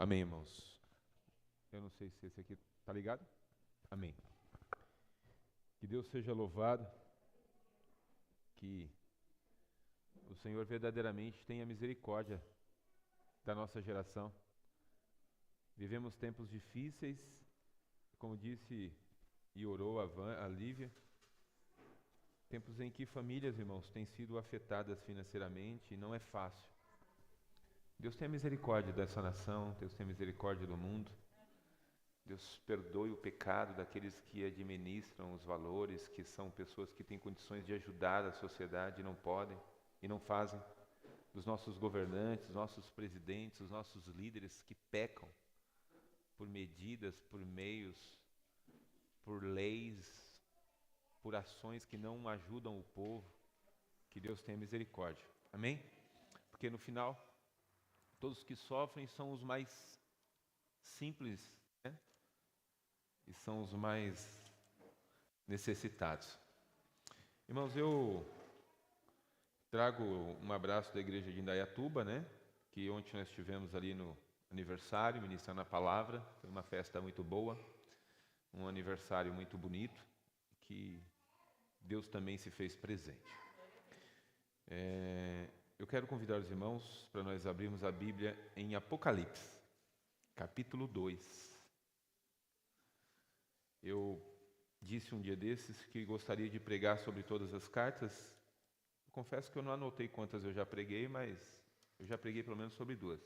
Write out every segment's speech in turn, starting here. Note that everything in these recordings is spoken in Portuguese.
Amém, irmãos. Eu não sei se esse aqui tá ligado. Amém. Que Deus seja louvado, que o Senhor verdadeiramente tenha misericórdia da nossa geração. Vivemos tempos difíceis, como disse e orou a Lívia, tempos em que famílias, irmãos, têm sido afetadas financeiramente e não é fácil. Deus tenha misericórdia dessa nação, Deus tenha misericórdia do mundo. Deus perdoe o pecado daqueles que administram os valores, que são pessoas que têm condições de ajudar a sociedade e não podem e não fazem. Dos nossos governantes, nossos presidentes, os nossos líderes que pecam por medidas, por meios, por leis, por ações que não ajudam o povo. Que Deus tenha misericórdia. Amém? Porque no final, todos que sofrem são os mais simples, né? E são os mais necessitados. Irmãos, eu trago um abraço da igreja de Indaiatuba, né? Que ontem nós estivemos ali no aniversário, ministrando a palavra. Foi uma festa muito boa, um aniversário muito bonito, que Deus também se fez presente. Eu quero convidar os irmãos para nós abrirmos a Bíblia em Apocalipse, capítulo 2. Eu disse um dia desses que gostaria de pregar sobre todas as cartas. Eu confesso que eu não anotei quantas eu já preguei, mas eu já preguei pelo menos sobre 2.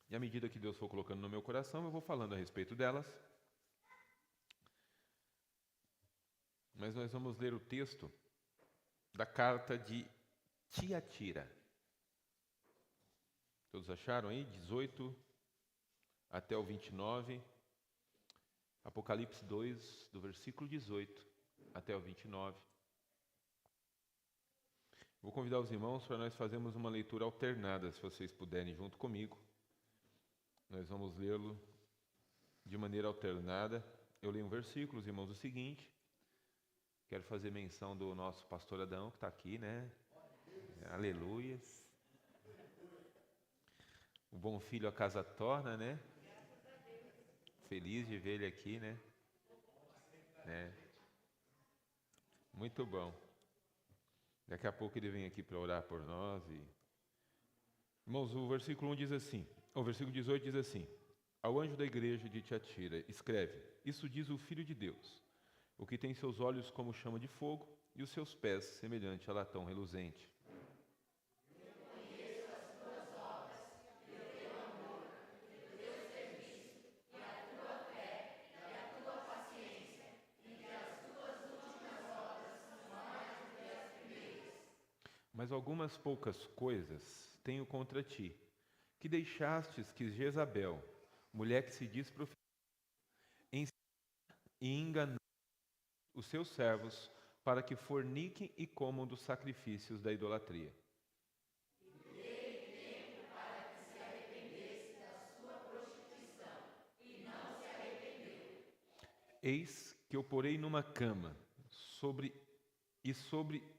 E à medida que Deus for colocando no meu coração, eu vou falando a respeito delas. Mas nós vamos ler o texto da carta de Tiatira. Todos acharam aí? 18 até o 29. Apocalipse 2, do versículo 18 até o 29. Vou convidar os irmãos para nós fazermos uma leitura alternada, se vocês puderem, junto comigo. Nós vamos lê-lo de maneira alternada. Eu leio um versículo, os irmãos, o seguinte. Quero fazer menção do nosso pastor Adão, que está aqui, né? Aleluias. O bom filho a casa torna, né? Feliz de ver ele aqui, né? Muito bom. Daqui a pouco ele vem aqui para orar por nós. Irmãos, o versículo 1 diz assim, o versículo 18 diz assim: Ao anjo da igreja de Tiatira, escreve: Isso diz o Filho de Deus, o que tem seus olhos como chama de fogo e os seus pés semelhante a latão reluzente. Mas algumas poucas coisas tenho contra ti, que deixastes que Jezabel, mulher que se diz profetisa, e enganou os seus servos para que forniquem e comam dos sacrifícios da idolatria. Eis que eu porei numa cama, sobre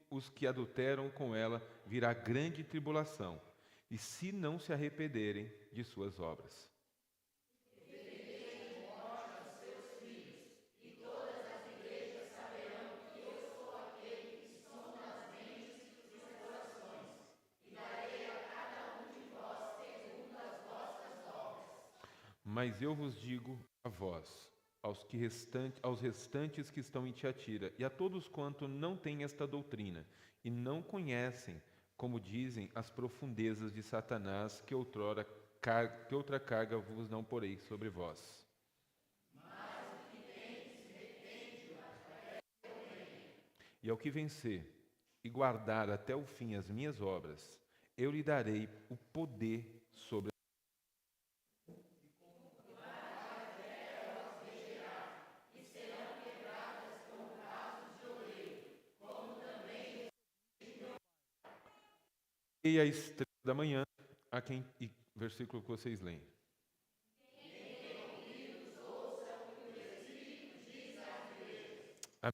os que adulteram com ela virá grande tribulação, e se não se arrependerem de suas obras. Mas eu vos digo a vós, aos restantes que estão em Tiatira, e a todos quanto não têm esta doutrina, e não conhecem, como dizem, as profundezas de Satanás, que outra carga vos não porei sobre vós. E ao que vencer e guardar até o fim as minhas obras, eu lhe darei o poder sobre e a estrela da manhã, a quem, versículo que vocês leem. Amém.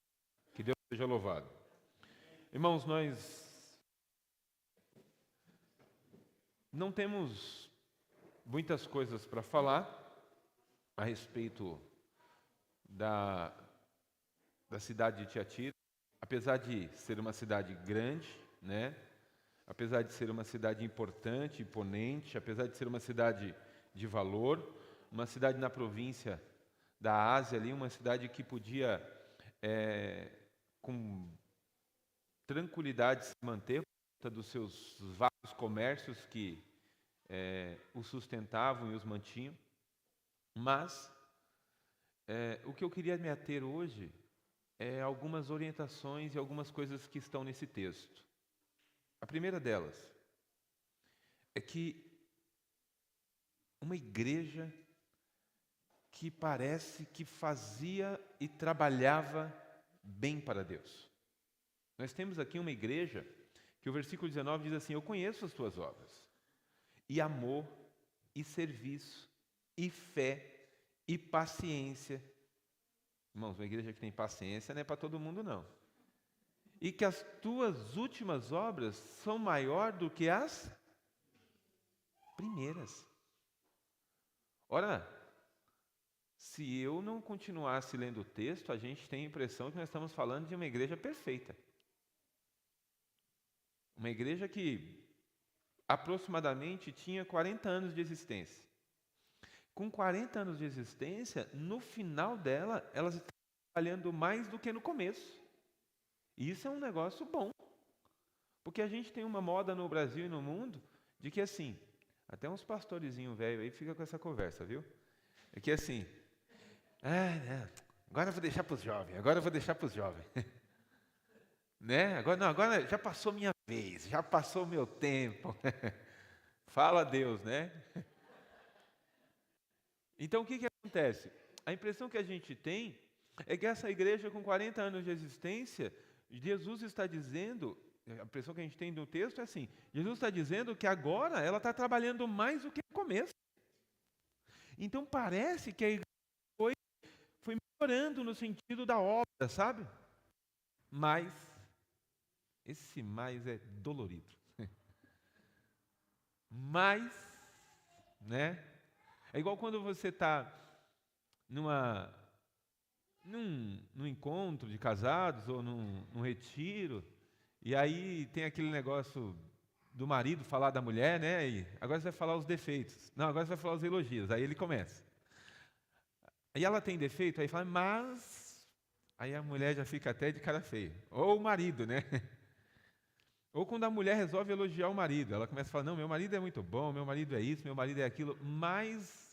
Que Deus seja louvado. Irmãos, nós Não temos muitas coisas para falar a respeito da cidade de Tiatira, apesar de ser uma cidade grande, né? Apesar de ser uma cidade importante, imponente, apesar de ser uma cidade de valor, uma cidade na província da Ásia ali, uma cidade que podia com tranquilidade se manter por conta dos seus vários comércios que o sustentavam e os mantinham. Mas o que eu queria me ater hoje é algumas orientações e algumas coisas que estão nesse texto. A primeira delas é que uma igreja que parece que fazia e trabalhava bem para Deus. Nós temos aqui uma igreja que o versículo 19 diz assim: eu conheço as tuas obras, e amor, e serviço, e fé, e paciência. Irmãos, uma igreja que tem paciência não é para todo mundo, não. E que as tuas últimas obras são maior do que as primeiras. Ora, se eu não continuasse lendo o texto, a gente tem a impressão que nós estamos falando de uma igreja perfeita. Uma igreja que aproximadamente tinha 40 anos de existência. Com 40 anos de existência, no final dela, elas estão trabalhando mais do que no começo. E isso é um negócio bom. Porque a gente tem uma moda no Brasil e no mundo de que assim, até uns pastorezinhos velhos aí ficam com essa conversa, viu? É que assim, agora eu vou deixar para os jovens, né? Agora já passou minha vez, já passou meu tempo. Fala a Deus, né? Então o que acontece? A impressão que a gente tem é que essa igreja com 40 anos de existência, Jesus está dizendo, a impressão que a gente tem no texto é assim, Jesus está dizendo que agora ela está trabalhando mais do que no começo. Então parece que a igreja foi melhorando no sentido da obra, sabe? Mas, esse mais é dolorido. Mas, né? É igual quando você está num encontro de casados ou num retiro, e aí tem aquele negócio do marido falar da mulher, né? E agora você vai falar os defeitos. Não, agora você vai falar os elogios. Aí ele começa. Aí ela tem defeito, aí fala, mas... Aí a mulher já fica até de cara feia. Ou o marido, né? Ou quando a mulher resolve elogiar o marido, ela começa a falar, não, meu marido é muito bom, meu marido é isso, meu marido é aquilo, mas...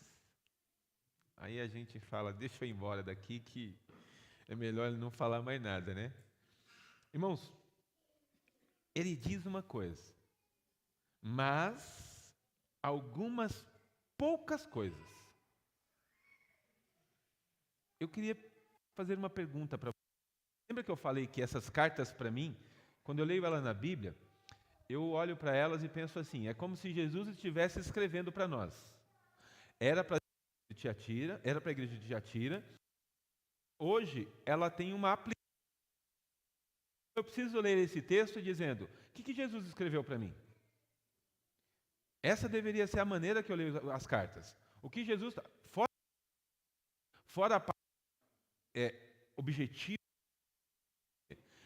Aí a gente fala, deixa eu ir embora daqui que é melhor ele não falar mais nada, né? Irmãos, ele diz uma coisa, mas algumas poucas coisas. Eu queria fazer uma pergunta para você. Lembra que eu falei que essas cartas para mim, quando eu leio elas na Bíblia, eu olho para elas e penso assim, é como se Jesus estivesse escrevendo para nós. Era para a igreja de Tiatira. Hoje ela tem uma aplicação. Eu preciso ler esse texto dizendo, o que Jesus escreveu para mim? Essa deveria ser a maneira que eu leio as cartas. O que Jesus, fora a parte objetivo,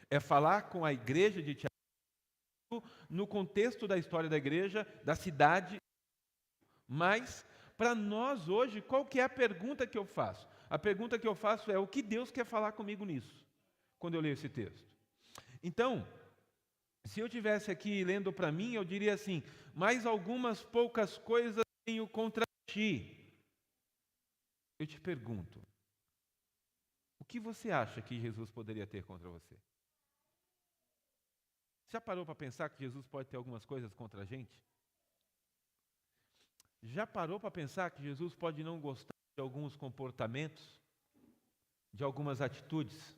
é falar com a igreja de Tiatira no contexto da história da igreja, da cidade. Mas, para nós hoje, qual que é a pergunta que eu faço? A pergunta que eu faço é, o que Deus quer falar comigo nisso? Quando eu leio esse texto. Então, se eu estivesse aqui lendo para mim, eu diria assim, mais algumas poucas coisas tenho contra ti. Eu te pergunto, o que você acha que Jesus poderia ter contra você? Já parou para pensar que Jesus pode ter algumas coisas contra a gente? Já parou para pensar que Jesus pode não gostar de alguns comportamentos, de algumas atitudes?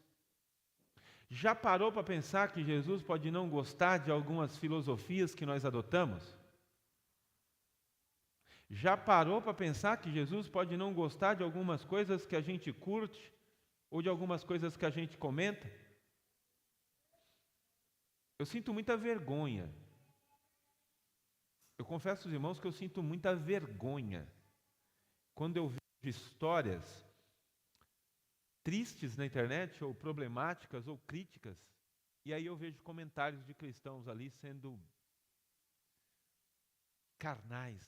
Já parou para pensar que Jesus pode não gostar de algumas filosofias que nós adotamos? Já parou para pensar que Jesus pode não gostar de algumas coisas que a gente curte ou de algumas coisas que a gente comenta? Eu sinto muita vergonha Eu confesso aos irmãos que eu sinto muita vergonha quando eu vejo histórias tristes na internet, ou problemáticas, ou críticas, e aí eu vejo comentários de cristãos ali sendo carnais,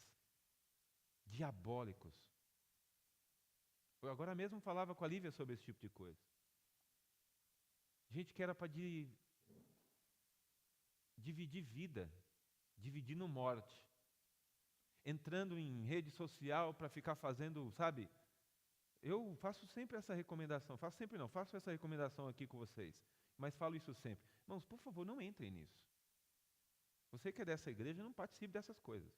diabólicos. Eu agora mesmo falava com a Lívia sobre esse tipo de coisa. Gente que era para dividir vida, dividir no morte, entrando em rede social para ficar fazendo, sabe? Eu faço sempre essa recomendação, faço essa recomendação aqui com vocês, mas falo isso sempre. Irmãos, por favor, não entrem nisso. Você que é dessa igreja, não participe dessas coisas.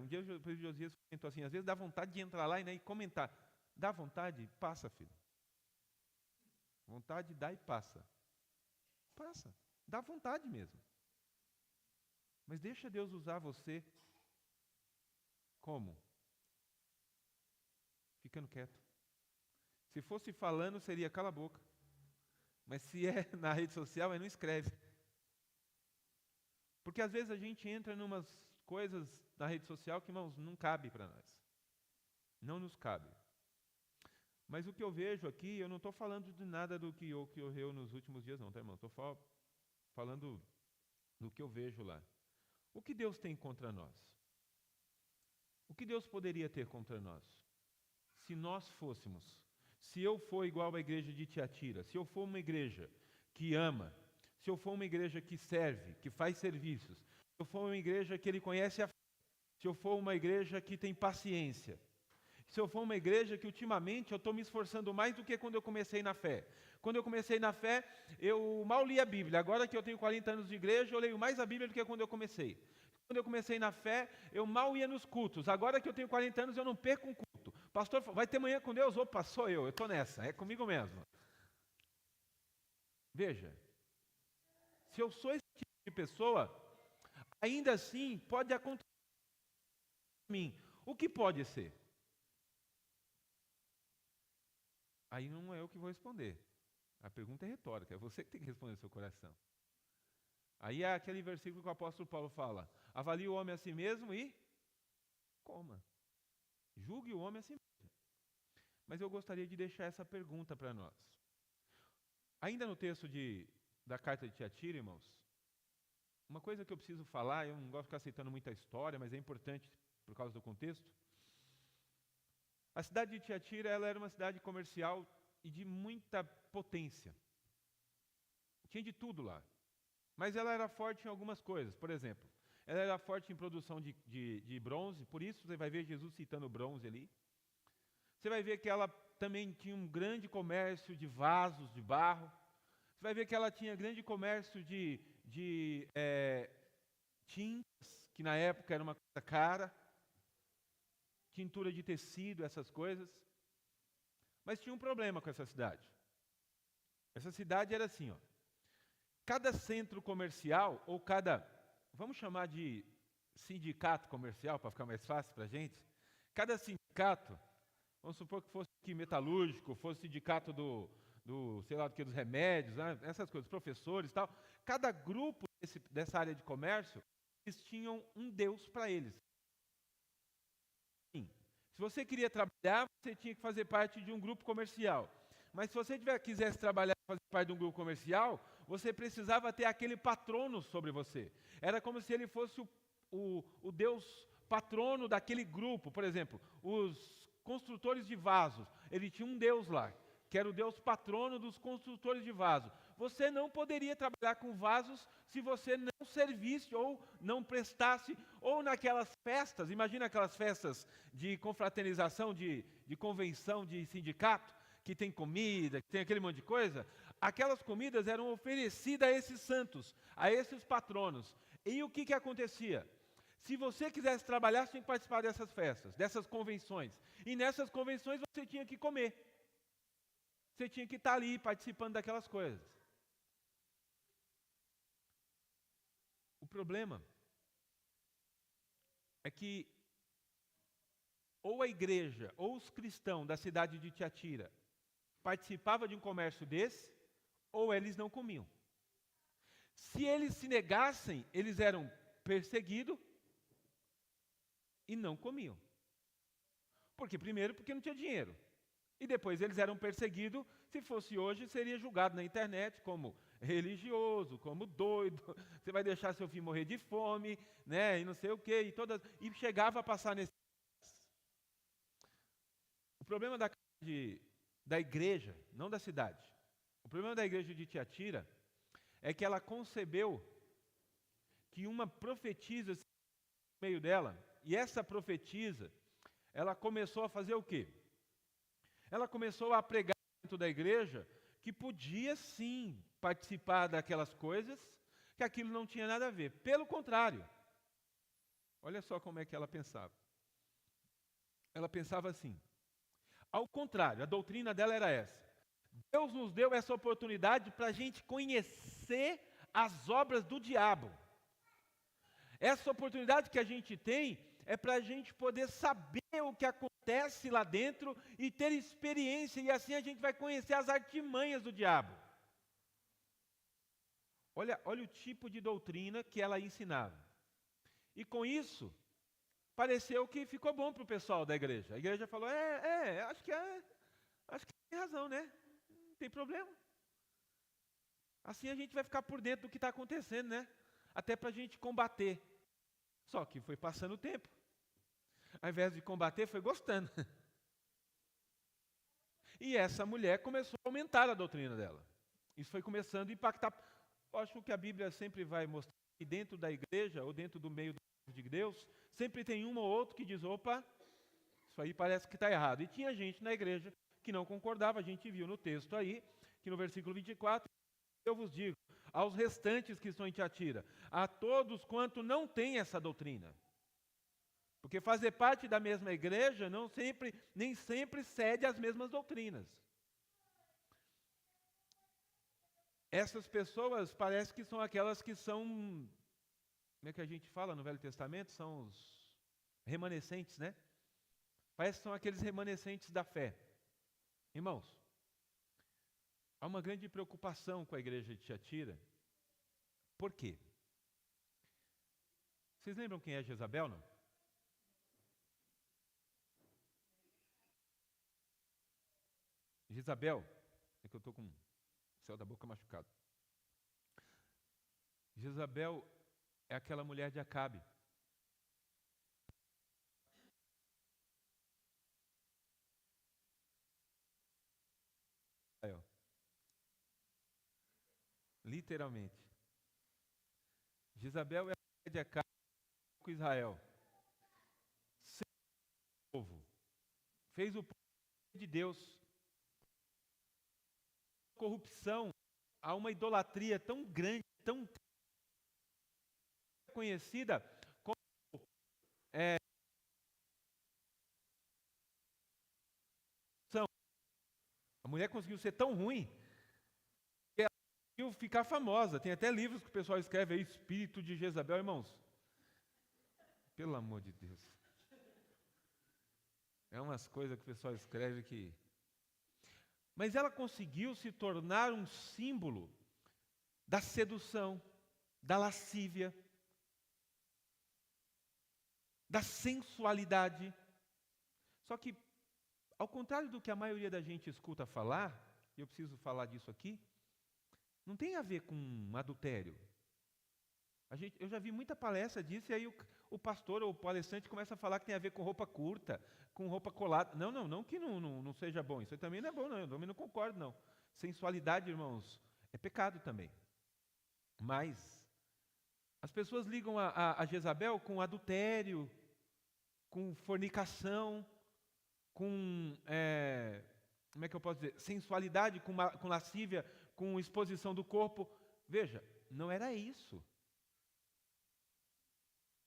Um dia o presbítero Josias comentou assim, às vezes dá vontade de entrar lá e comentar. Dá vontade? Passa, filho. Vontade dá e passa. Passa. Dá vontade mesmo. Mas deixa Deus usar você como? Ficando quieto. Se fosse falando, seria cala a boca. Mas se é na rede social, não escreve. Porque às vezes a gente entra em umas coisas na rede social que, irmãos, não cabe para nós. Não nos cabe. Mas o que eu vejo aqui, eu não estou falando de nada do que ocorreu nos últimos dias, não, tá, irmão? Estou falando do que eu vejo lá. O que Deus tem contra nós? O que Deus poderia ter contra nós? Se nós fôssemos, se eu for igual à igreja de Tiatira, se eu for uma igreja que ama, se eu for uma igreja que serve, que faz serviços, se eu for uma igreja que ele conhece a fé, se eu for uma igreja que tem paciência, se eu for uma igreja que ultimamente eu estou me esforçando mais do que quando eu comecei na fé. Quando eu comecei na fé, eu mal li a Bíblia. Agora que eu tenho 40 anos de igreja, eu leio mais a Bíblia do que quando eu comecei. Quando eu comecei na fé, eu mal ia nos cultos. Agora que eu tenho 40 anos, eu não perco um culto. Pastor, vai ter manhã com Deus? Opa, sou eu estou nessa, é comigo mesmo. Veja, se eu sou esse tipo de pessoa, ainda assim pode acontecer em mim. O que pode ser? Aí não é eu que vou responder. A pergunta é retórica, é você que tem que responder no seu coração. Aí é aquele versículo que o apóstolo Paulo fala: avalie o homem a si mesmo e coma. Julgue o homem a si mesmo. Mas eu gostaria de deixar essa pergunta para nós. Ainda no texto da carta de Tiatira, irmãos, uma coisa que eu preciso falar, eu não gosto de ficar citando muita história, mas é importante por causa do contexto. A cidade de Tiatira, ela era uma cidade comercial e de muita potência. Tinha de tudo lá. Mas ela era forte em algumas coisas. Por exemplo, ela era forte em produção de bronze, por isso você vai ver Jesus citando bronze ali. Você vai ver que ela também tinha um grande comércio de vasos de barro. Você vai ver que ela tinha grande comércio de tintas, que na época era uma coisa cara. Tintura de tecido, essas coisas. Mas tinha um problema com essa cidade. Essa cidade era assim, ó. Cada centro comercial, ou vamos chamar de sindicato comercial, para ficar mais fácil para a gente. Cada sindicato, vamos supor que fosse metalúrgico, fosse sindicato sei lá do que, dos remédios, né? Essas coisas, professores e tal. Cada grupo dessa área de comércio, eles tinham um Deus para eles. Se você queria trabalhar, você tinha que fazer parte de um grupo comercial. Mas se você quisesse trabalhar e fazer parte de um grupo comercial, você precisava ter aquele patrono sobre você. Era como se ele fosse o Deus patrono daquele grupo. Por exemplo, os construtores de vasos, ele tinha um Deus lá, que era o Deus patrono dos construtores de vasos. Você não poderia trabalhar com vasos se você não servisse ou não prestasse, ou naquelas festas, imagina aquelas festas de confraternização, de convenção, de sindicato, que tem comida, que tem aquele monte de coisa. Aquelas comidas eram oferecidas a esses santos, a esses patronos. E o que acontecia? Se você quisesse trabalhar, você tinha que participar dessas festas, dessas convenções. E nessas convenções você tinha que comer. Você tinha que estar ali participando daquelas coisas. O problema é que ou a igreja ou os cristãos da cidade de Tiatira participavam de um comércio desse, ou eles não comiam. Se eles se negassem, eles eram perseguidos, e não comiam. Primeiro, porque não tinha dinheiro. E depois eles eram perseguidos, se fosse hoje, seria julgado na internet como religioso, como doido, você vai deixar seu filho morrer de fome, né, e não sei o quê, e chegava a passar nesse... O problema da igreja, não da cidade, o problema da igreja de Tiatira é que ela concebeu que uma profetisa no meio dela, e essa profetisa, ela começou a fazer o quê? Ela começou a pregar dentro da igreja que podia sim participar daquelas coisas, que aquilo não tinha nada a ver. Pelo contrário, olha só como é que ela pensava. Ela pensava assim, ao contrário, a doutrina dela era essa. Deus nos deu essa oportunidade para a gente conhecer as obras do diabo. Essa oportunidade que a gente tem é para a gente poder saber o que acontece lá dentro e ter experiência, e assim a gente vai conhecer as artimanhas do diabo. Olha o tipo de doutrina que ela ensinava. E com isso, pareceu que ficou bom para o pessoal da igreja. A igreja falou, acho que tem razão, né? Não tem problema. Assim a gente vai ficar por dentro do que está acontecendo, né? Até para a gente combater. Só que foi passando o tempo. Ao invés de combater, foi gostando. E essa mulher começou a aumentar a doutrina dela. Isso foi começando a impactar. Eu acho que a Bíblia sempre vai mostrar que dentro da igreja, ou dentro do meio de Deus, sempre tem um ou outro que diz, opa, isso aí parece que está errado. E tinha gente na igreja que não concordava. A gente viu no texto aí, que no versículo 24, eu vos digo, aos restantes que estão em Tiatira, a todos quanto não têm essa doutrina. Porque fazer parte da mesma igreja nem sempre cede às mesmas doutrinas. Essas pessoas parece que são aquelas que são, como é que a gente fala no Velho Testamento? São os remanescentes, né? Parece que são aqueles remanescentes da fé. Irmãos, há uma grande preocupação com a igreja de Tiatira. Por quê? Vocês lembram quem é Jezabel, não? Jezabel, é que eu estou com o céu da boca machucado. Jezabel é aquela mulher de Acabe. Literalmente. Jezabel é a mulher de Acabe com Israel. Fez o povo de Deus. Corrupção, há uma idolatria tão grande, tão conhecida como a mulher conseguiu ser tão ruim que ela conseguiu ficar famosa. Tem até livros que o pessoal escreve aí, Espírito de Jezabel, irmãos. Pelo amor de Deus. É umas coisas que o pessoal escreve que... Mas ela conseguiu se tornar um símbolo da sedução, da lascívia, da sensualidade. Só que, ao contrário do que a maioria da gente escuta falar, e eu preciso falar disso aqui, não tem a ver com adultério. Eu já vi muita palestra disso, e aí o pastor ou o palestrante começa a falar que tem a ver com roupa curta, com roupa colada. Não que não seja bom. Isso também não é bom, não. Eu também não concordo, não. Sensualidade, irmãos, é pecado também. Mas as pessoas ligam a Jezabel com adultério, com fornicação, com, como é que eu posso dizer, sensualidade, com lascívia, com exposição do corpo. Veja, não era isso.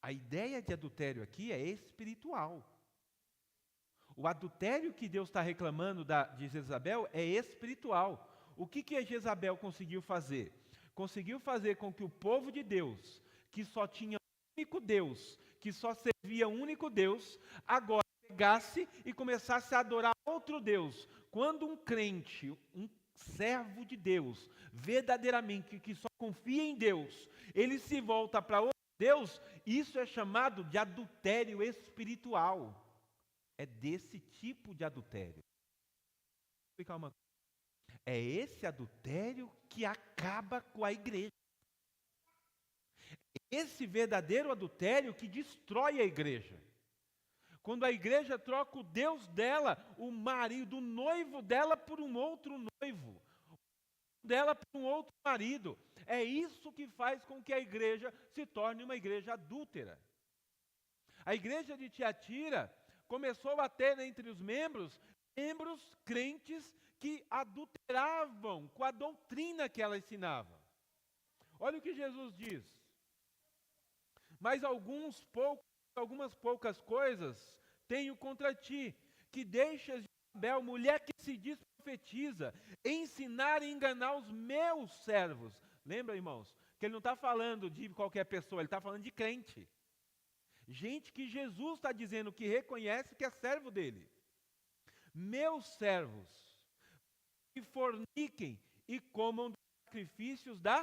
A ideia de adultério aqui é espiritual. O adultério que Deus está reclamando de Jezabel é espiritual. O que a Jezabel conseguiu fazer? Conseguiu fazer com que o povo de Deus, que só tinha um único Deus, que só servia um único Deus, agora pegasse e começasse a adorar outro Deus. Quando um crente, um servo de Deus, verdadeiramente, que só confia em Deus, ele se volta para outro Deus, isso é chamado de adultério espiritual. É desse tipo de adultério. Vou explicar uma coisa. É esse adultério que acaba com a igreja. Esse verdadeiro adultério que destrói a igreja. Quando a igreja troca o Deus dela, o marido, o noivo dela por um outro noivo, dela por um outro marido. É isso que faz com que a igreja se torne uma igreja adúltera. A igreja de Tiatira começou a ter entre os membros crentes que adulteravam com a doutrina que ela ensinava. Olha o que Jesus diz. Mas algumas poucas coisas tenho contra ti, que deixas de Isabel, mulher que se diz profetiza, ensinar e enganar os meus servos. Lembra, irmãos, que ele não está falando de qualquer pessoa, ele está falando de crente. Gente que Jesus está dizendo que reconhece que é servo dele. Meus servos, que forniquem e comam dos sacrifícios da...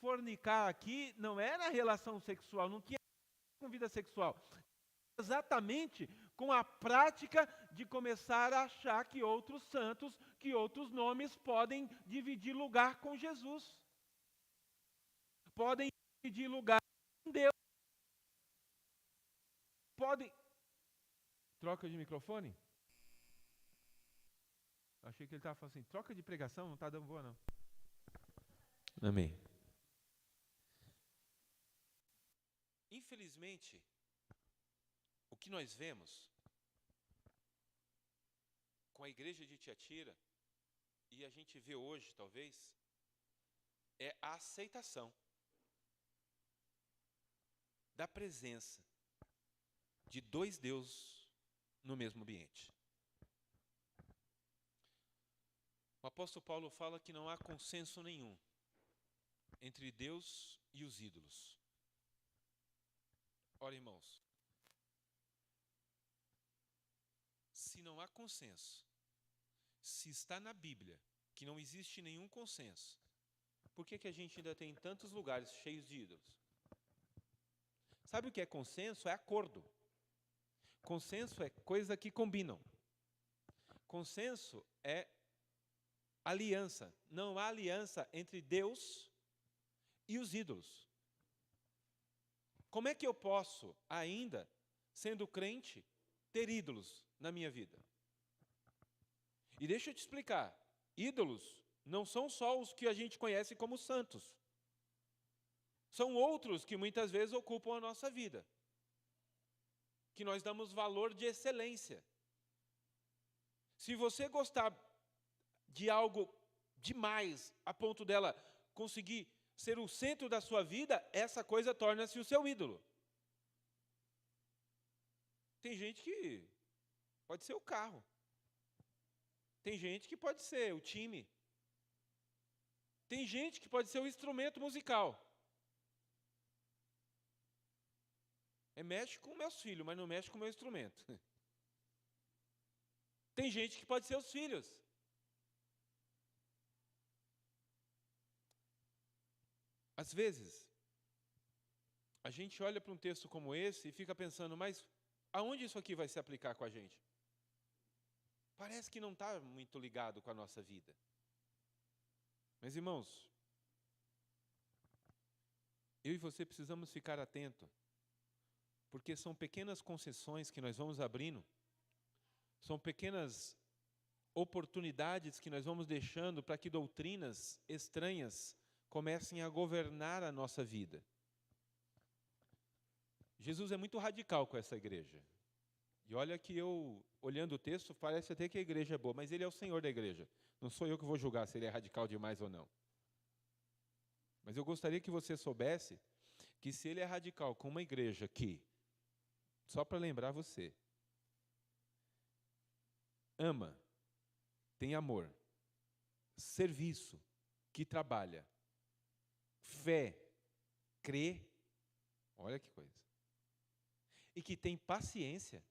Fornicar aqui não era relação sexual, não tinha com vida sexual. Exatamente com a prática de começar a achar que outros santos, que outros nomes podem dividir lugar com Jesus. Podem dividir lugar com Deus. Podem... Troca de microfone? Achei que ele estava falando assim, troca de pregação, não está dando boa não. Amém. Infelizmente, o que nós vemos com a igreja de Tiatira, e a gente vê hoje talvez, é a aceitação da presença de dois deuses no mesmo ambiente. O apóstolo Paulo fala que não há consenso nenhum entre Deus e os ídolos. Ora, irmãos, se não há consenso, se está na Bíblia que não existe nenhum consenso, por que a gente ainda tem tantos lugares cheios de ídolos? Sabe o que é consenso? É acordo. Consenso é coisa que combinam. Consenso é aliança. Não há aliança entre Deus e os ídolos. Como é que eu posso, ainda, sendo crente, ter ídolos na minha vida? E deixa eu te explicar. Ídolos não são só os que a gente conhece como santos. São outros que muitas vezes ocupam a nossa vida. Que nós damos valor de excelência. Se você gostar de algo demais, a ponto dela conseguir ser o centro da sua vida, essa coisa torna-se o seu ídolo. Tem gente que pode ser o carro. Tem gente que pode ser o time. Tem gente que pode ser o instrumento musical. Mexe com meus filhos, mas não mexe com o meu instrumento. Tem gente que pode ser os filhos. Às vezes, a gente olha para um texto como esse e fica pensando, mas aonde isso aqui vai se aplicar com a gente? Parece que não está muito ligado com a nossa vida. Mas, irmãos, eu e você precisamos ficar atentos, porque são pequenas concessões que nós vamos abrindo, são pequenas oportunidades que nós vamos deixando para que doutrinas estranhas comecem a governar a nossa vida. Jesus é muito radical com essa igreja. E olha que eu, olhando o texto, parece até que a igreja é boa, mas ele é o Senhor da igreja. Não sou eu que vou julgar se ele é radical demais ou não. Mas eu gostaria que você soubesse que se ele é radical com uma igreja que, só para lembrar você, ama, tem amor, serviço, que trabalha, fé, crê, olha que coisa, e que tem paciência.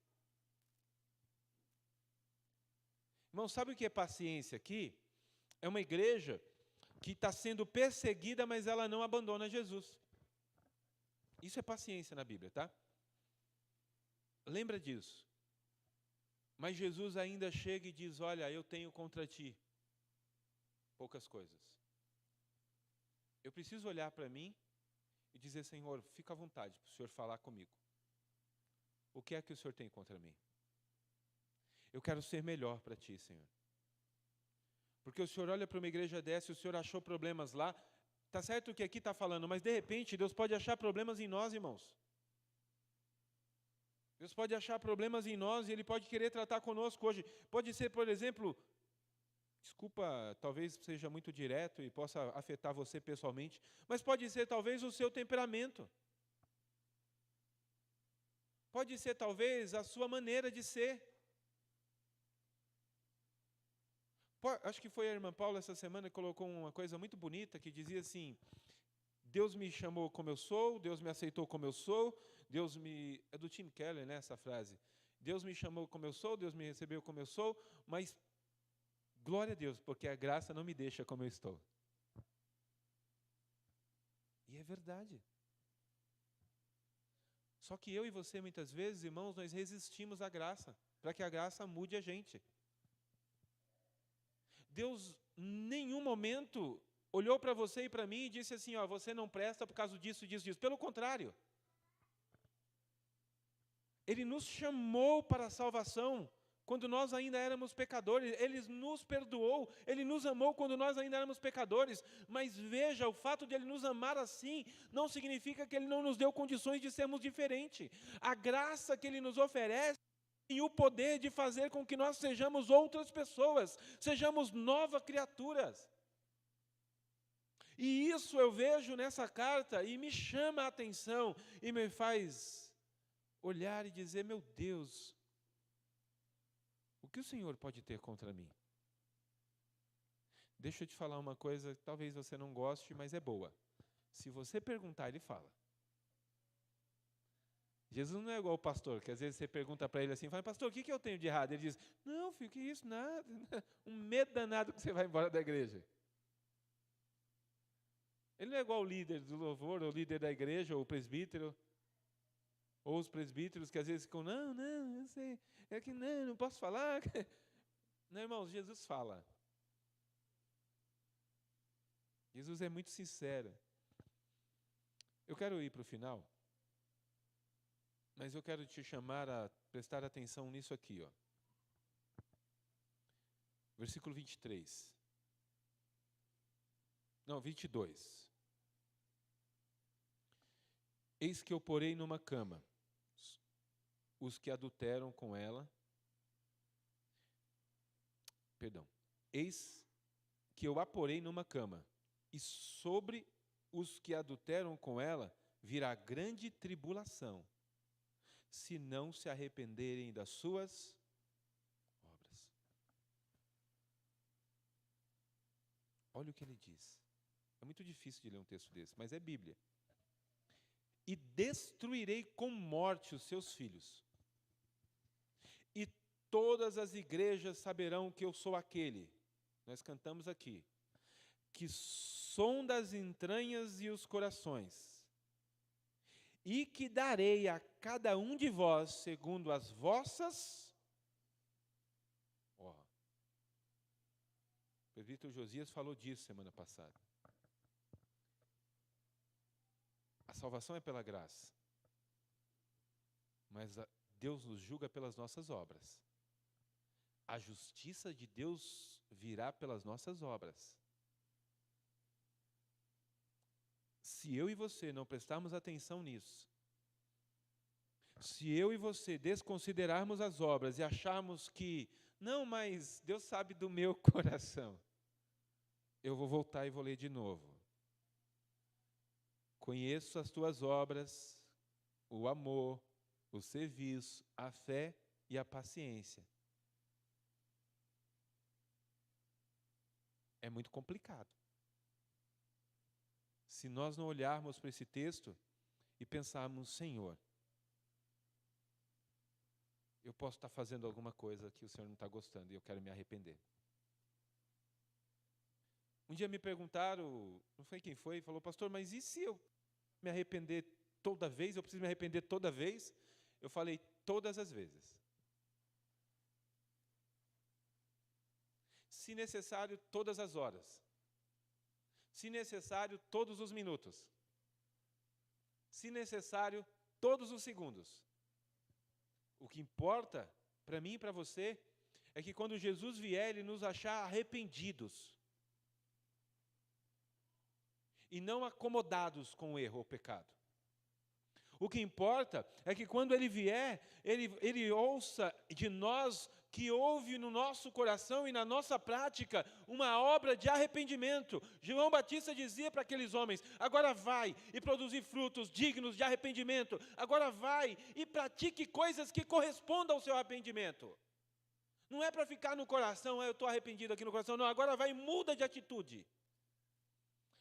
Irmão, sabe o que é paciência aqui? É uma igreja que está sendo perseguida, mas ela não abandona Jesus. Isso é paciência na Bíblia, tá? Lembra disso. Mas Jesus ainda chega e diz, olha, eu tenho contra ti poucas coisas. Eu preciso olhar para mim e dizer, Senhor, fica à vontade para o Senhor falar comigo. O que é que o Senhor tem contra mim? Eu quero ser melhor para ti, Senhor. Porque o Senhor olha para uma igreja dessa e o Senhor achou problemas lá. Está certo o que aqui está falando, mas de repente Deus pode achar problemas em nós, irmãos. Deus pode achar problemas em nós e Ele pode querer tratar conosco hoje. Pode ser, por exemplo, desculpa, talvez seja muito direto e possa afetar você pessoalmente, mas pode ser talvez o seu temperamento. Pode ser talvez a sua maneira de ser. Acho que foi a irmã Paula essa semana que colocou uma coisa muito bonita, que dizia assim, Deus me chamou como eu sou, Deus me aceitou como eu sou, é do Tim Keller, né, essa frase. Deus me chamou como eu sou, Deus me recebeu como eu sou, mas glória a Deus, porque a graça não me deixa como eu estou. E é verdade. Só que eu e você, muitas vezes, irmãos, nós resistimos à graça, para que a graça mude a gente. Deus, em nenhum momento, olhou para você e para mim e disse assim, ó, você não presta por causa disso, disso, disso. Pelo contrário. Ele nos chamou para a salvação quando nós ainda éramos pecadores. Ele nos perdoou, Ele nos amou quando nós ainda éramos pecadores. Mas veja, o fato de Ele nos amar assim não significa que Ele não nos deu condições de sermos diferentes. A graça que Ele nos oferece e o poder de fazer com que nós sejamos outras pessoas, sejamos novas criaturas. E isso eu vejo nessa carta e me chama a atenção e me faz olhar e dizer, meu Deus, o que o Senhor pode ter contra mim? Deixa eu te falar uma coisa, talvez você não goste, mas é boa. Se você perguntar, Ele fala. Jesus não é igual o pastor, que às vezes você pergunta para ele assim, fala, pastor, o que eu tenho de errado? Ele diz, não, filho, que isso, nada. Um medo danado que você vai embora da igreja. Ele não é igual o líder do louvor, ou o líder da igreja, ou o presbítero, ou os presbíteros que às vezes ficam, não, eu sei, é que não posso falar. Não, irmãos, Jesus fala. Jesus é muito sincero. Eu quero ir para o final. Mas eu quero te chamar a prestar atenção nisso aqui, ó. Versículo 23. Não, 22. Eis que eu porei numa cama os que adulteram com ela. Perdão. Eis que eu a porei numa cama, e sobre os que adulteram com ela virá grande tribulação, se não se arrependerem das suas obras. Olha o que ele diz. É muito difícil de ler um texto desse, mas é Bíblia. E destruirei com morte os seus filhos. E todas as igrejas saberão que eu sou aquele, nós cantamos aqui, que sonda as entranhas e os corações, e que darei a cada um de vós segundo as vossas. O presbítero Josias falou disso semana passada. A salvação é pela graça, mas Deus nos julga pelas nossas obras. A justiça de Deus virá pelas nossas obras. Se eu e você não prestarmos atenção nisso, se eu e você desconsiderarmos as obras e acharmos que, não, mas Deus sabe do meu coração, eu vou voltar e vou ler de novo. Conheço as tuas obras, o amor, o serviço, a fé e a paciência. É muito complicado. Se nós não olharmos para esse texto e pensarmos, Senhor, eu posso estar fazendo alguma coisa que o Senhor não está gostando e eu quero me arrepender. Um dia me perguntaram, não sei quem foi, falou, pastor, mas e se eu me arrepender toda vez, eu preciso me arrepender toda vez. Eu falei todas as vezes. Se necessário, todas as horas. Se necessário, todos os minutos. Se necessário, todos os segundos. O que importa, para mim e para você, é que quando Jesus vier, Ele nos achar arrependidos. E não acomodados com o erro ou pecado. O que importa é que quando Ele vier, Ele ouça de nós que houve no nosso coração e na nossa prática uma obra de arrependimento. João Batista dizia para aqueles homens: agora vai e produzir frutos dignos de arrependimento. Agora vai e pratique coisas que correspondam ao seu arrependimento. Não é para ficar no coração, eu estou arrependido aqui no coração. Não, agora vai e muda de atitude.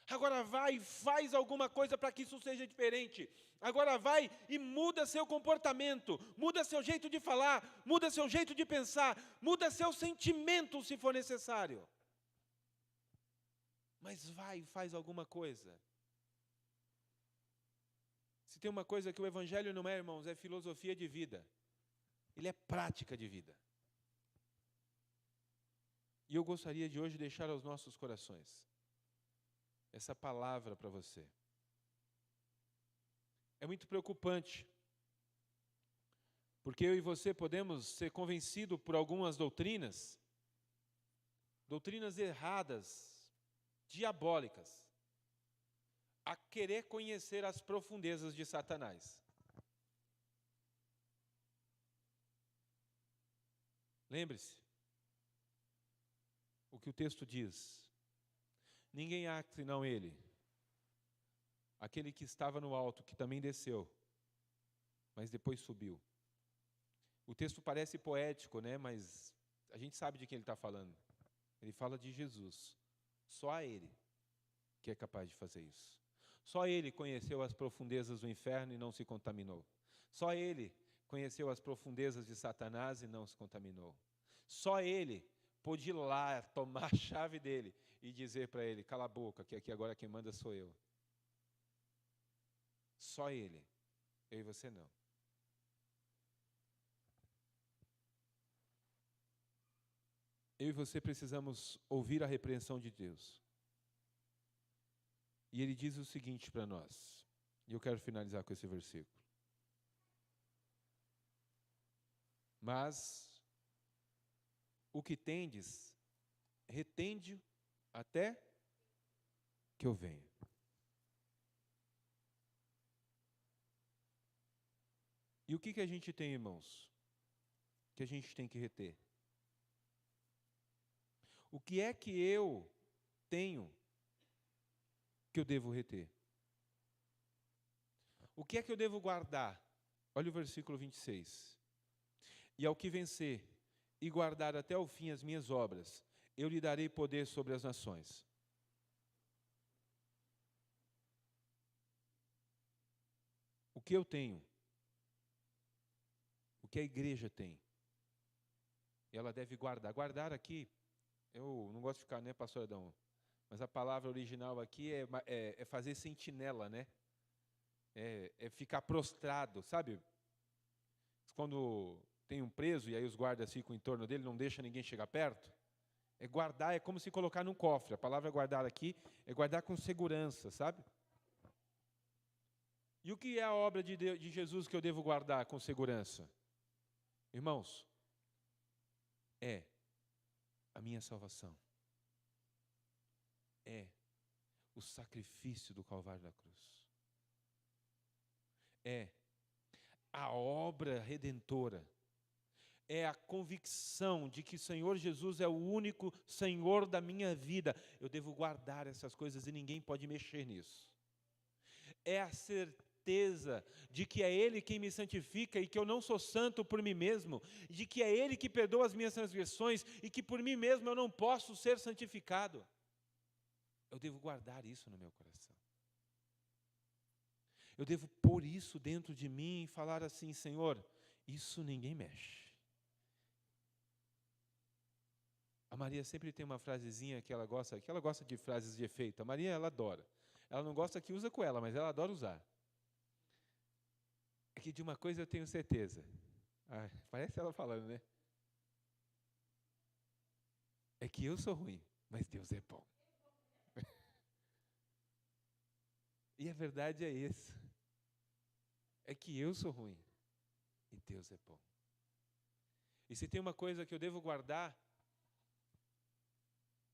Agora vai e faz alguma coisa para que isso seja diferente. Agora vai e muda seu comportamento, muda seu jeito de falar, muda seu jeito de pensar, muda seu sentimento se for necessário. Mas vai e faz alguma coisa. Se tem uma coisa que o Evangelho não é, irmãos, é filosofia de vida. Ele é prática de vida. E eu gostaria de hoje deixar aos nossos corações essa palavra para você. É muito preocupante, porque eu e você podemos ser convencidos por algumas doutrinas erradas, diabólicas, a querer conhecer as profundezas de Satanás. Lembre-se, o que o texto diz: ninguém há senão Ele, aquele que estava no alto, que também desceu, mas depois subiu. O texto parece poético, né? Mas a gente sabe de quem ele está falando. Ele fala de Jesus. Só a Ele que é capaz de fazer isso. Só Ele conheceu as profundezas do inferno e não se contaminou. Só Ele conheceu as profundezas de Satanás e não se contaminou. Só Ele pôde ir lá, tomar a chave dele e dizer para ele: cala a boca, que aqui agora quem manda sou eu. Só Ele, eu e você não. Eu e você precisamos ouvir a repreensão de Deus. E Ele diz o seguinte para nós, e eu quero finalizar com esse versículo: mas o que tendes, retende até que eu venha. E o que a gente tem, irmãos, que a gente tem que reter? O que é que eu tenho que eu devo reter? O que é que eu devo guardar? Olha o versículo 26. E ao que vencer e guardar até o fim as minhas obras, eu lhe darei poder sobre as nações. O que eu tenho? O que a igreja tem? Ela deve guardar. Guardar aqui, eu não gosto de ficar, né, pastor Adão? Mas a palavra original aqui é fazer sentinela, né? É ficar prostrado, sabe? Quando tem um preso e aí os guardas ficam em torno dele, não deixa ninguém chegar perto. É guardar, é como se colocar num cofre. A palavra guardar aqui é guardar com segurança, sabe? E o que é a obra de Jesus que eu devo guardar com segurança? Irmãos, é a minha salvação. É o sacrifício do Calvário da cruz. É a obra redentora. É a convicção de que o Senhor Jesus é o único Senhor da minha vida. Eu devo guardar essas coisas e ninguém pode mexer nisso. É a certeza de que é Ele quem me santifica e que eu não sou santo por mim mesmo, de que é Ele que perdoa as minhas transgressões e que por mim mesmo eu não posso ser santificado. Eu devo guardar isso no meu coração. Eu devo pôr isso dentro de mim e falar assim: Senhor, isso ninguém mexe. A Maria sempre tem uma frasezinha que ela gosta de frases de efeito. A Maria, ela adora. Ela não gosta que usa com ela, mas ela adora usar. É que de uma coisa eu tenho certeza. Parece ela falando, né? É que eu sou ruim, mas Deus é bom. E a verdade é isso. É que eu sou ruim e Deus é bom. E se tem uma coisa que eu devo guardar,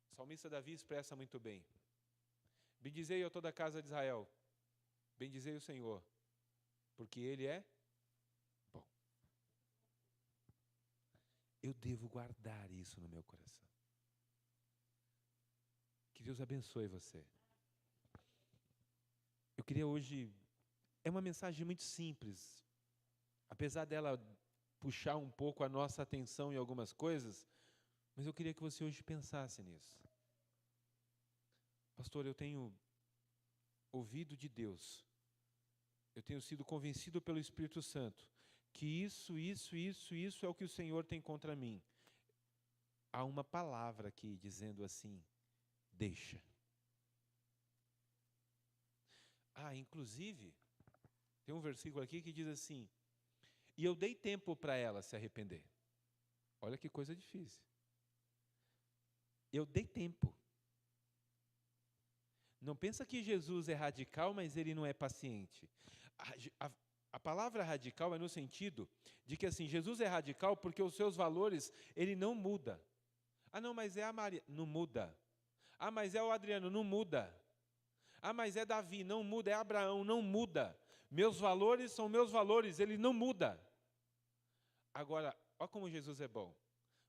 o salmista Davi expressa muito bem. Bendizei a toda a casa de Israel. Bendizei o Senhor, porque Ele é bom. Eu devo guardar isso no meu coração. Que Deus abençoe você. Eu queria hoje... É uma mensagem muito simples. Apesar dela puxar um pouco a nossa atenção em algumas coisas, mas eu queria que você hoje pensasse nisso. Pastor, eu tenho ouvido de Deus, eu tenho sido convencido pelo Espírito Santo, que isso é o que o Senhor tem contra mim. Há uma palavra aqui dizendo assim, deixa. Inclusive, tem um versículo aqui que diz assim, e eu dei tempo para ela se arrepender. Olha que coisa difícil. Eu dei tempo. Não pensa que Jesus é radical, mas Ele não é paciente. A palavra radical é no sentido de que assim, Jesus é radical porque os seus valores, Ele não muda. Não, mas é a Maria, não muda. Mas é o Adriano, não muda. Mas é Davi, não muda, é Abraão, não muda. Meus valores são meus valores, Ele não muda. Agora, olha como Jesus é bom.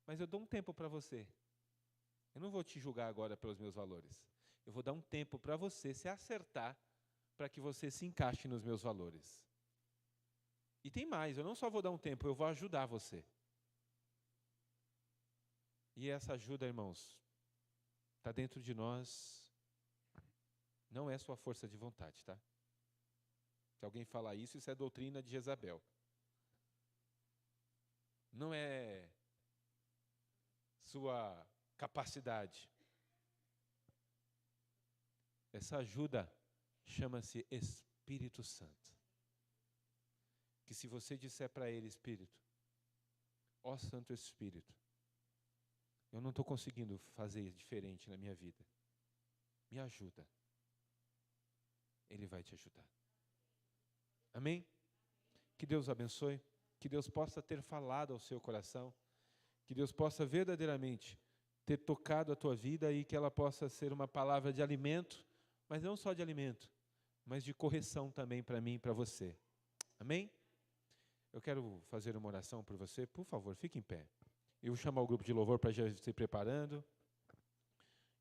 Mas eu dou um tempo para você. Eu não vou te julgar agora pelos meus valores. Eu vou dar um tempo para você se acertar, para que você se encaixe nos meus valores. E tem mais, eu não só vou dar um tempo, eu vou ajudar você. E essa ajuda, irmãos, está dentro de nós, não é sua força de vontade, tá? Se alguém falar isso é doutrina de Jezabel. Não é sua capacidade. Essa ajuda chama-se Espírito Santo. Que se você disser para Ele, Espírito, ó Santo Espírito, eu não estou conseguindo fazer diferente na minha vida. Me ajuda. Ele vai te ajudar. Amém? Que Deus abençoe. Que Deus possa ter falado ao seu coração. Que Deus possa verdadeiramente ter tocado a tua vida e que ela possa ser uma palavra de alimento, mas não só de alimento, mas de correção também para mim e para você. Amém? Eu quero fazer uma oração por você. Por favor, fique em pé. Eu vou chamar o grupo de louvor para já se preparando.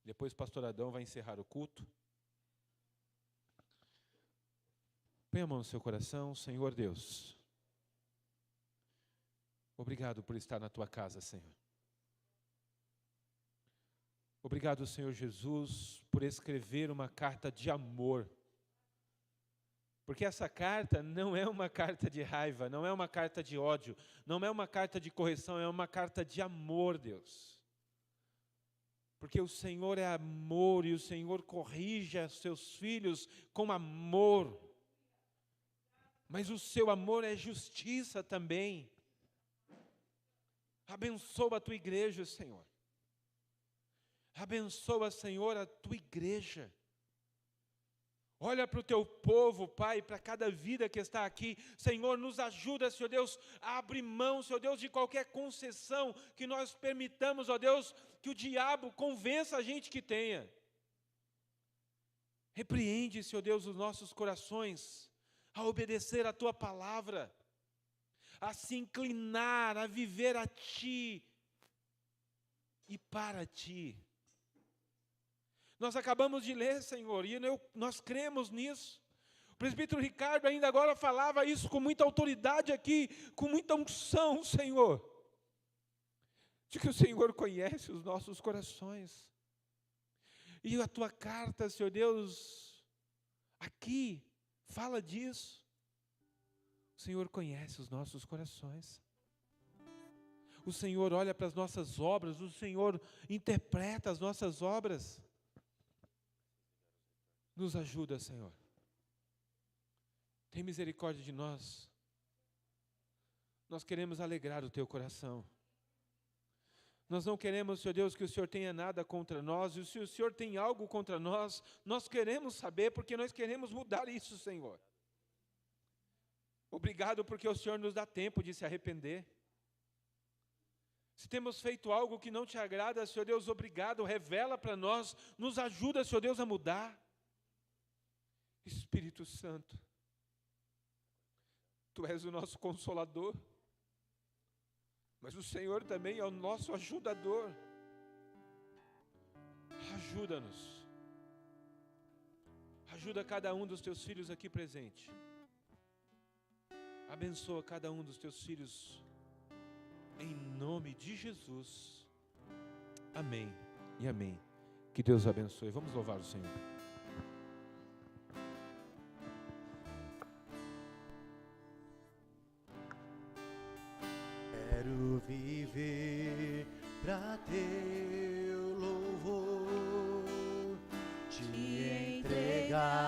Depois o pastor Adão vai encerrar o culto. Põe a mão no seu coração. Senhor Deus, obrigado por estar na tua casa, Senhor. Obrigado, Senhor Jesus, por escrever uma carta de amor. Porque essa carta não é uma carta de raiva, não é uma carta de ódio, não é uma carta de correção, é uma carta de amor, Deus. Porque o Senhor é amor e o Senhor corrige os seus filhos com amor. Mas o seu amor é justiça também. Abençoa a tua igreja, Senhor. Abençoa, Senhor, a tua igreja. Olha para o teu povo, Pai, para cada vida que está aqui. Senhor, nos ajuda, Senhor Deus, a abrir mão, Senhor Deus, de qualquer concessão que nós permitamos, ó Deus, que o diabo convença a gente que tenha. Repreende, Senhor Deus, os nossos corações a obedecer a tua palavra, a se inclinar, a viver a ti e para ti. Nós acabamos de ler, Senhor, e nós cremos nisso. O presbítero Ricardo ainda agora falava isso com muita autoridade aqui, com muita unção, Senhor. De que o Senhor conhece os nossos corações. E a tua carta, Senhor Deus, aqui, fala disso. O Senhor conhece os nossos corações. O Senhor olha para as nossas obras, o Senhor interpreta as nossas obras. Nos ajuda, Senhor. Tem misericórdia de nós. Nós queremos alegrar o teu coração. Nós não queremos, Senhor Deus, que o Senhor tenha nada contra nós. E se o Senhor tem algo contra nós, nós queremos saber, porque nós queremos mudar isso, Senhor. Obrigado porque o Senhor nos dá tempo de se arrepender. Se temos feito algo que não te agrada, Senhor Deus, obrigado, revela para nós, nos ajuda, Senhor Deus, a mudar. Espírito Santo, Tu és o nosso consolador, mas o Senhor também é o nosso ajudador. Ajuda-nos. Ajuda cada um dos Teus filhos aqui presente. Abençoa cada um dos Teus filhos, em nome de Jesus. Amém e amém. Que Deus abençoe. Vamos louvar o Senhor. Quero viver pra teu louvor, te entregar